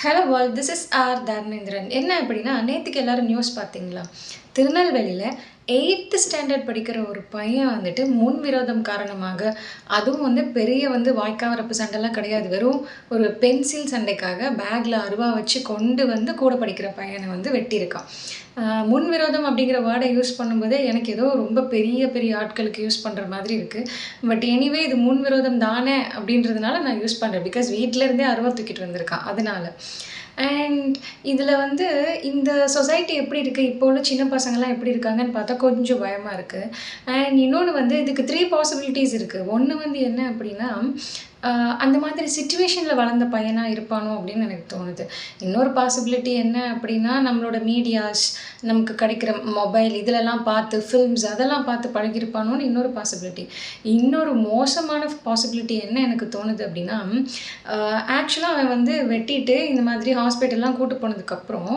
Hello world this is R Dharmendran. என்ன அப்படின்னா நேற்றுக்கு எல்லாரும் நியூஸ் பார்த்தீங்களா? திருநெல்வேலியில் 8th ஸ்டாண்டர்ட் படிக்கிற ஒரு பையன் வந்துட்டு முன் விரோதம் காரணமாக, அதுவும் பெரிய வாய்க்காவரப்பு சண்டைலாம் கிடையாது. வெறும் ஒரு பென்சில் சண்டைக்காக பேக்கில் அருவா வச்சு கொண்டு கூட படிக்கிற பையனை வெட்டியிருக்கான். முன் விரோதம் அப்படிங்கிற வேர்டை யூஸ் பண்ணும்போதே எனக்கு ஏதோ ரொம்ப பெரிய பெரிய ஆட்களுக்கு யூஸ் பண்ணுற மாதிரி இருக்குது. பட் எனிவே இது முன் விரோதம் தானே அப்படின்றதுனால நான் யூஸ் பண்ணுறேன். பிகாஸ் வீட்டிலேருந்தே அருவா தூக்கிட்டு வந்திருக்கான் அதனால. அண்ட் இதில் இந்த சொசைட்டி எப்படி இருக்குது, இப்போ உள்ள சின்ன பசங்கள்லாம் எப்படி இருக்காங்கன்னு பார்த்தா கொஞ்சம் பயமாக இருக்குது. அண்ட் இன்னொன்று இதுக்கு 3 பாசிபிலிட்டிஸ் இருக்குது. ஒன்று என்ன அப்படின்னா, அந்த மாதிரி சிச்சுவேஷனில் வளர்ந்த பையனாக இருப்பானோ அப்படின்னு எனக்கு தோணுது. இன்னொரு பாசிபிலிட்டி என்ன அப்படின்னா, நம்மளோட மீடியாஸ், நமக்கு கிடைக்கிற மொபைல் இதிலெல்லாம் பார்த்து ஃபில்ம்ஸ் அதெல்லாம் பார்த்து பழகிருப்பானோன்னு இன்னொரு பாசிபிலிட்டி. இன்னொரு மோசமான பாசிபிலிட்டி என்ன எனக்கு தோணுது அப்படின்னா, ஆக்சுவலாக அவன் வெட்டிட்டு இந்த மாதிரி ஹாஸ்பிட்டல்லாம் கூட்டு போனதுக்கப்புறம்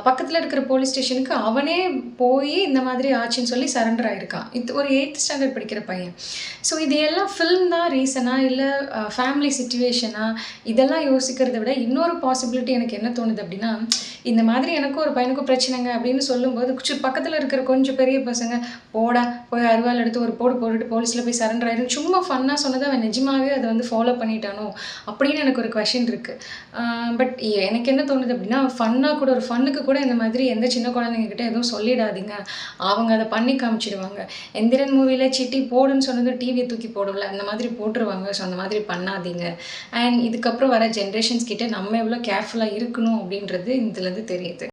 பக்கத்தில் இருக்கிற போலீஸ் ஸ்டேஷனுக்கு அவனே போய் இந்த மாதிரி ஆச்சுன்னு சொல்லி சரண்டர் ஆகிருக்கான். இது ஒரு 8th ஸ்டாண்டர்ட் படிக்கிற பையன். ஸோ இது எல்லாம் ஃபில்ம் தான் ரீசனா இல்லை ஃபேமிலி சிச்சுவேஷனா, இதெல்லாம் யோசிக்கிறத விட இன்னொரு பாசிபிலிட்டி எனக்கு என்ன தோணுது அப்படின்னா, இந்த மாதிரி எனக்கும் ஒரு பையனுக்கும் பிரச்சனைங்க அப்படின்னு சொல்லும்போது பக்கத்தில் இருக்கிற கொஞ்சம் பெரிய பசங்க போடா போய் அருவாள் எடுத்து ஒரு போட்டுட்டு போலீஸில் போய் சரண்டர் ஆகிடும் சும்மா ஃபன்னாக சொன்னதை அவன் நிஜமாகவே அதை ஃபாலோ பண்ணிட்டானோ அப்படின்னு எனக்கு ஒரு கொஷின் இருக்குது. பட் எனக்கு என்ன தோணுது அப்படின்னா, ஃபன்னாக கூட ஒரு ஃபன்னுக்கு கூட இந்த மாதிரி எந்த சின்ன குழந்தைங்கக்கிட்ட எதுவும் சொல்லிடாதீங்க, அவங்க அதை பண்ணி காமிச்சிடுவாங்க. எந்திரன் மூவியில் சிட்டி போடுன்னு சொன்னது டிவியை தூக்கி போடல, அந்த மாதிரி போட்டுருவாங்க. ஸோ அந்த மாதிரி பண்ணாதீங்க. அண்ட் இதுக்கப்புறம் வர ஜென்ரேஷன்ஸ் கிட்ட நம்ம எவ்வளோ கேர்ஃபுல்லாக இருக்கணும் அப்படின்றது இதுலேருந்து தெரியுது.